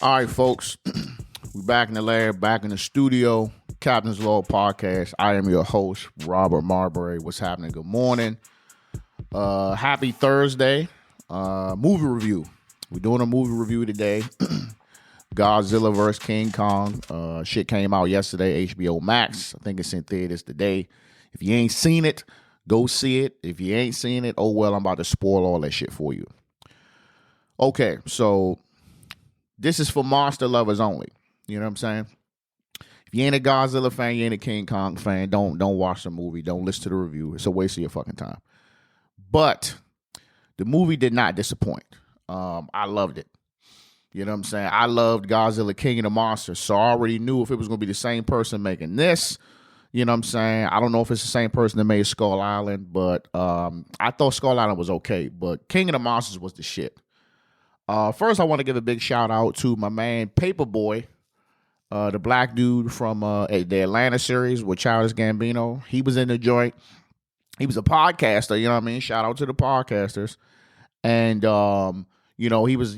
All right, folks. We're back in the lab, back in the studio. Captain's Log Podcast. I am your host, Robert Marbury. What's happening? Good morning. Happy Thursday. Movie review. We're doing a movie review today. Godzilla vs. King Kong. Shit came out yesterday, HBO Max. I think it's in theaters today. If you ain't seen it, go see it. If you ain't seen it, oh well, I'm about to spoil all that shit for you. Okay, so this is for monster lovers only. You know what I'm saying? If you ain't a Godzilla fan, you ain't a King Kong fan, don't watch the movie. Don't listen to the review. It's a waste of your fucking time. But the movie did not disappoint. I loved it. You know what I'm saying? I loved Godzilla King of the Monsters, so I already knew if it was going to be the same person making this. You know what I'm saying? I don't know if it's the same person that made Skull Island, but I thought Skull Island was okay. But King of the Monsters was the shit. First, I want to give a big shout out to my man Paperboy, the black dude from the Atlanta series with Childish Gambino. He was in the joint. He was a podcaster, you know what I mean? Shout out to the podcasters. And, he was,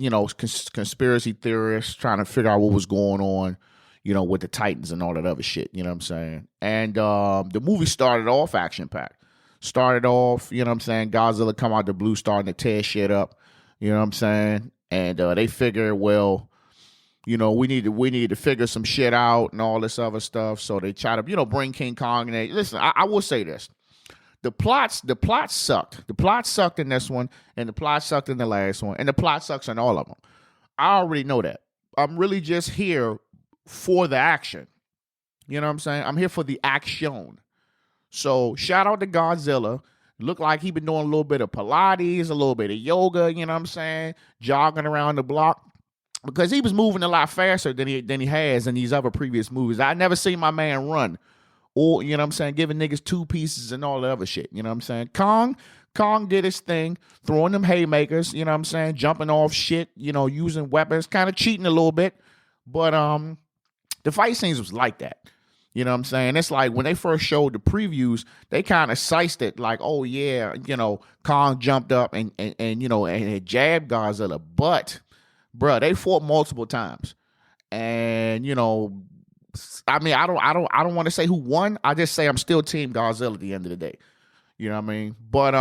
conspiracy theorist trying to figure out what was going on, with the Titans and all that other shit, you know what I'm saying? And the movie started off action-packed. Started off, Godzilla come out the blue starting to tear shit up, you know what I'm saying? And they figure, well, we need to figure some shit out and all this other stuff. So they try to, bring King Kong in. Listen, I will say this. The plot sucked. The plot sucked in this one, and the plot sucked in the last one, and the plot sucks in all of them. I already know that. I'm really just here for the action. You know what I'm saying? I'm here for the action. So shout out to Godzilla. Looked like he been doing a little bit of Pilates, a little bit of yoga, you know what I'm saying? Jogging around the block. Because he was moving a lot faster than he has in these other previous movies. I never seen my man run. Or, you know what I'm saying, giving niggas two pieces and all the other shit. You know what I'm saying? Kong did his thing, throwing them haymakers, you know what I'm saying? Jumping off shit, using weapons, kind of cheating a little bit. But the fight scenes was like that. You know what I'm saying? It's like when they first showed the previews, they kind of sized it like, oh yeah, Kong jumped up and it jabbed Godzilla. But, bruh, they fought multiple times. And, I don't want to say who won. I just say I'm still Team Godzilla at the end of the day. You know what I mean? But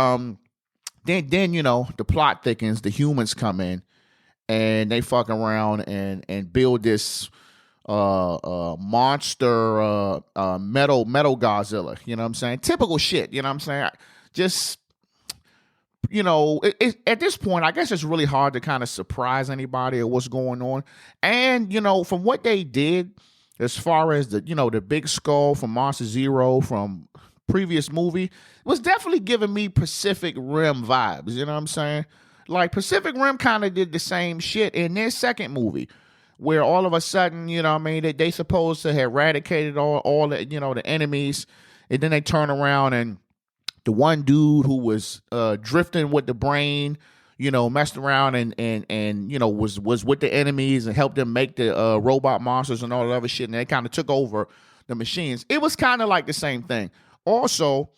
then the plot thickens, the humans come in and they fuck around and build this monster metal Godzilla, you know what I'm saying? Typical shit, you know what I'm saying? Just, at this point, I guess it's really hard to kind of surprise anybody or what's going on. And, from what they did, as far as the big skull from Monster Zero from previous movie, it was definitely giving me Pacific Rim vibes, you know what I'm saying? Like Pacific Rim kind of did the same shit in their second movie, where all of a sudden, they supposed to have eradicated all the, the enemies. And then they turn around and the one dude who was drifting with the brain, messed around and was with the enemies and helped them make the robot monsters and all that other shit. And they kind of took over the machines. It was kind of like the same thing. Also,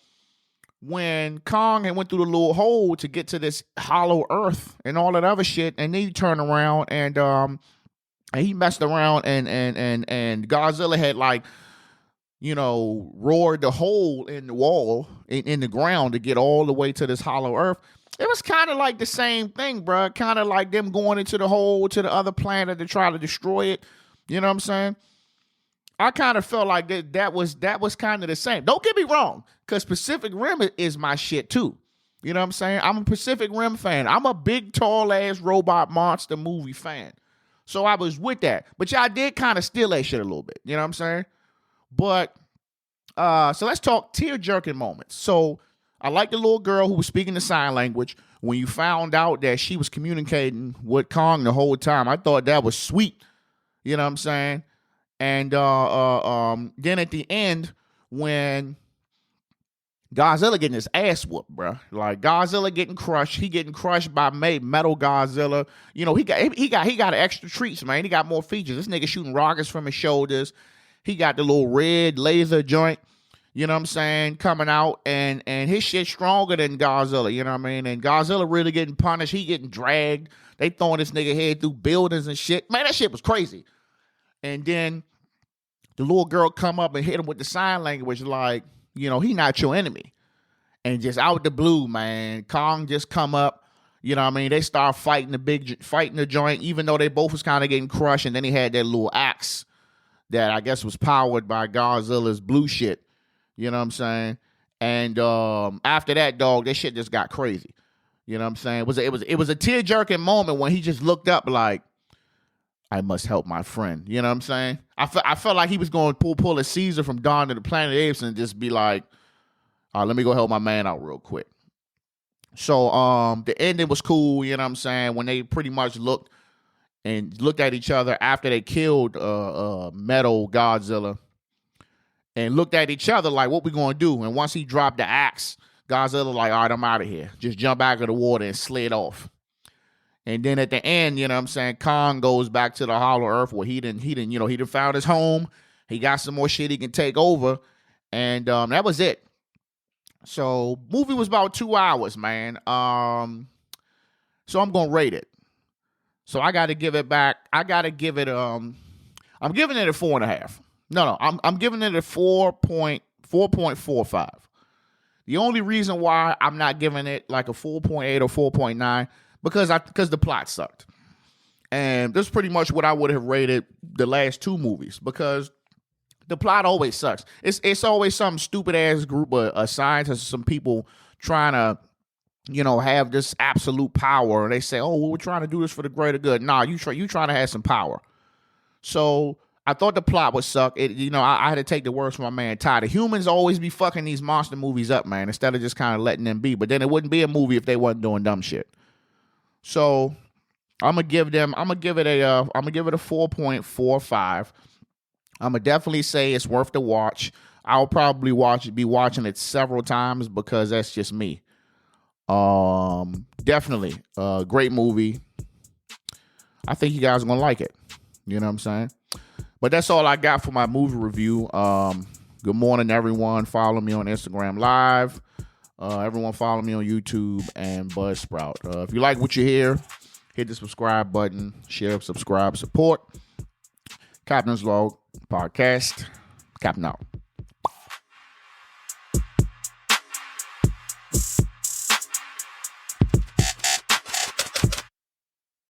when Kong had went through the little hole to get to this hollow earth and all that other shit, and then you turn around and he messed around and Godzilla had roared the hole in the wall in the ground to get all the way to this hollow earth. It was kind of like the same thing, bro. Kind of like them going into the hole to the other planet to try to destroy it. You know what I'm saying? I kind of felt like that was kind of the same. Don't get me wrong, because Pacific Rim is my shit too. You know what I'm saying? I'm a Pacific Rim fan. I'm a big, tall-ass robot monster movie fan. So I was with that. But y'all did kind of steal that shit a little bit. You know what I'm saying? But, so let's talk tear-jerking moments. So I like the little girl who was speaking the sign language. When you found out that she was communicating with Kong the whole time, I thought that was sweet. You know what I'm saying? And then at the end, when Godzilla getting his ass whooped, bro. Like Godzilla getting crushed. He getting crushed by Metal Godzilla. He got extra treats, man. He got more features. This nigga shooting rockets from his shoulders. He got the little red laser joint. you know what I'm saying, coming out, and his shit stronger than Godzilla, you know what I mean? And Godzilla really getting punished. He getting dragged. They throwing this nigga head through buildings and shit. Man, that shit was crazy. And then the little girl come up and hit him with the sign language like, you know, he not your enemy. And just out the blue, man, Kong just come up. You know what I mean? They start fighting the joint, even though they both was kind of getting crushed. And then he had that little axe that I guess was powered by Godzilla's blue shit. You know what I'm saying? And after that, dog, that shit just got crazy. You know what I'm saying? It was a tear-jerking moment when he just looked up like, I must help my friend. You know what I'm saying? I felt like he was going to pull a Caesar from Dawn of the Planet of the Apes and just be like, all right, let me go help my man out real quick. So the ending was cool, you know what I'm saying, when they pretty much looked at each other after they killed Metal Godzilla and looked at each other like, what we gonna do? And once he dropped the axe, Godzilla like, all right, I'm out of here. Just jump back in the water and slid off. And then at the end, you know what I'm saying, Kong goes back to the Hollow Earth where he didn't found his home. He got some more shit he can take over. And that was it. So movie was about 2 hours, man. So I'm gonna rate it. So I gotta give it back. I'm giving it a 4.5. No, I'm giving it a 4.45. The only reason why I'm not giving it like a 4.8 or 4.9 because the plot sucked. And this is pretty much what I would have rated the last two movies, because the plot always sucks. It's always some stupid ass group of scientists, some people trying to, you know, have this absolute power, and they say, "Oh, well, we're trying to do this for the greater good." Nah, you trying to have some power. So I thought the plot would suck. I had to take the words from my man Ty. The humans always be fucking these monster movies up, man, instead of just kind of letting them be. But then it wouldn't be a movie if they wasn't doing dumb shit. So I'm gonna give it a 4.45. I'm gonna definitely say it's worth the watch. I'll probably be watching it several times because that's just me. Definitely a great movie. I think you guys are gonna like it. You know what I'm saying? But that's all I got for my movie review. Good morning, everyone. Follow me on Instagram Live. Everyone follow me on YouTube and Buzzsprout. If you like what you hear, hit the subscribe button. Share, subscribe, support. Captain's Log Podcast. Captain out.